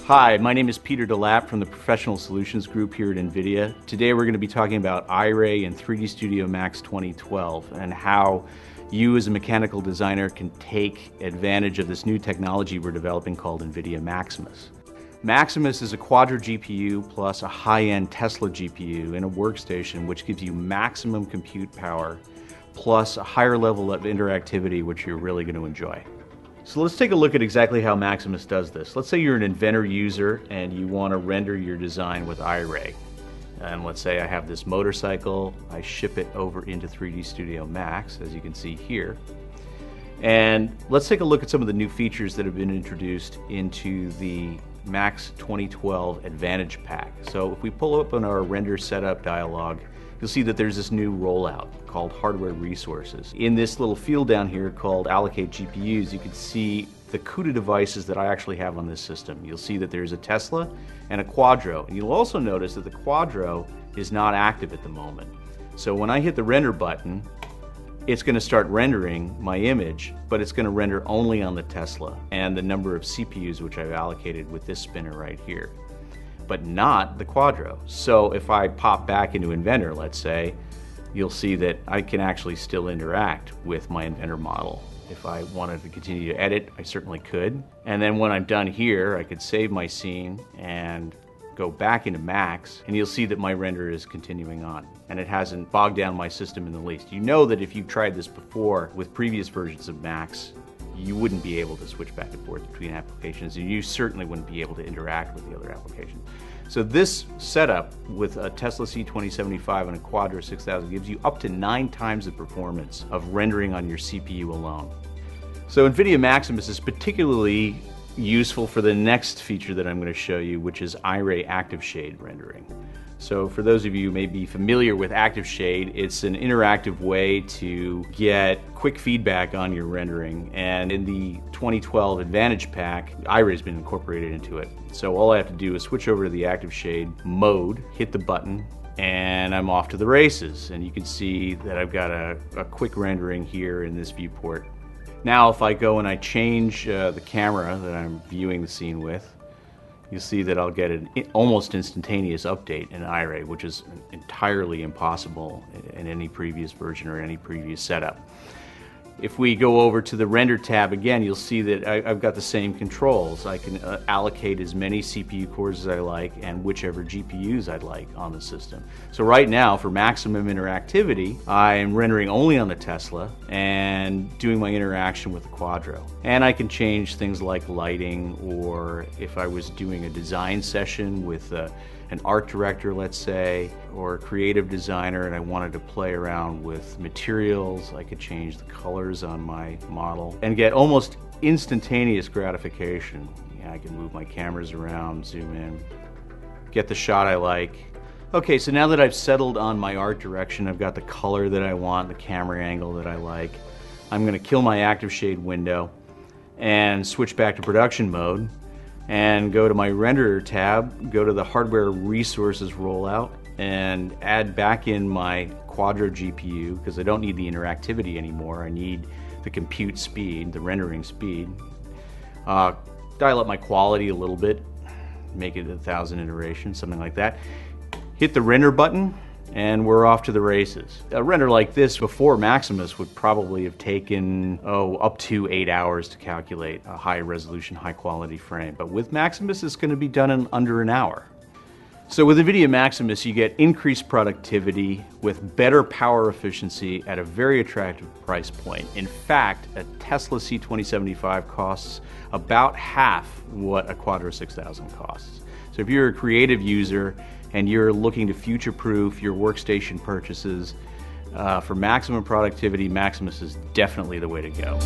Hi, my name is Peter DeLapp from the Professional Solutions Group here at NVIDIA. Today we're going to be talking about Iray and 3D Studio Max 2012 and how you as a mechanical designer can take advantage of this new technology we're developing called NVIDIA Maximus. Maximus is a Quadro GPU plus a high-end Tesla GPU in a workstation which gives you maximum compute power plus a higher level of interactivity which you're really going to enjoy. So let's take a look at exactly how Maximus does this. Let's say you're an inventor user and you want to render your design with Iray. And let's say I have this motorcycle, I ship it over into 3D Studio Max, as you can see here. And let's take a look at some of the new features that have been introduced into the Max 2012 Advantage Pack. So if we pull up on our render setup dialog, you'll see that there's this new rollout called Hardware Resources. In this little field down here called Allocate GPUs, you can see the CUDA devices that I actually have on this system. You'll see that there's a Tesla and a Quadro. And you'll also notice that the Quadro is not active at the moment. So when I hit the render button, it's going to start rendering my image, but it's going to render only on the Tesla and the number of CPUs which I've allocated with this spinner right here, but not the Quadro. So if I pop back into Inventor, let's say, you'll see that I can actually still interact with my Inventor model. If I wanted to continue to edit, I certainly could. And then when I'm done here, I could save my scene and go back into Max, and you'll see that my render is continuing on. And it hasn't bogged down my system in the least. You know that if you've tried this before with previous versions of Max, you wouldn't be able to switch back and forth between applications, and you certainly wouldn't be able to interact with the other applications. So this setup with a Tesla C2075 and a Quadro 6000 gives you up to 9 times the performance of rendering on your CPU alone. So NVIDIA Maximus is particularly useful for the next feature that I'm going to show you, which is Iray Active Shade rendering. So for those of you who may be familiar with Active Shade, it's an interactive way to get quick feedback on your rendering. And in the 2012 Advantage Pack, Iray's been incorporated into it. So all I have to do is switch over to the Active Shade mode, hit the button, and I'm off to the races. And you can see that I've got a quick rendering here in this viewport. Now if I go and I change the camera that I'm viewing the scene with, you'll see that I'll get an almost instantaneous update in Iray, which is entirely impossible in any previous version or any previous setup. If we go over to the Render tab again, you'll see that I've got the same controls. I can allocate as many CPU cores as I like and whichever GPUs I'd like on the system. So right now, for maximum interactivity, I'm rendering only on the Tesla and doing my interaction with the Quadro. And I can change things like lighting, or if I was doing a design session with an art director, let's say, or a creative designer, and I wanted to play around with materials, I could change the colors on my model and get almost instantaneous gratification. I can move my cameras around, zoom in, get the shot I like. Okay, so now that I've settled on my art direction, I've got the color that I want, the camera angle that I like, I'm going to kill my Active Shade window and switch back to production mode and go to my Renderer tab, go to the Hardware Resources rollout, and add back in my Quadro GPU, because I don't need the interactivity anymore. I need the compute speed, the rendering speed. Dial up my quality a little bit, make it 1,000 iterations, something like that. Hit the render button, and we're off to the races. A render like this before Maximus would probably have taken, up to 8 hours to calculate a high resolution, high quality frame. But with Maximus, it's going to be done in under an hour. So with NVIDIA Maximus, you get increased productivity with better power efficiency at a very attractive price point. In fact, a Tesla C2075 costs about half what a Quadro 6000 costs. So if you're a creative user and you're looking to future-proof your workstation purchases, for maximum productivity, Maximus is definitely the way to go.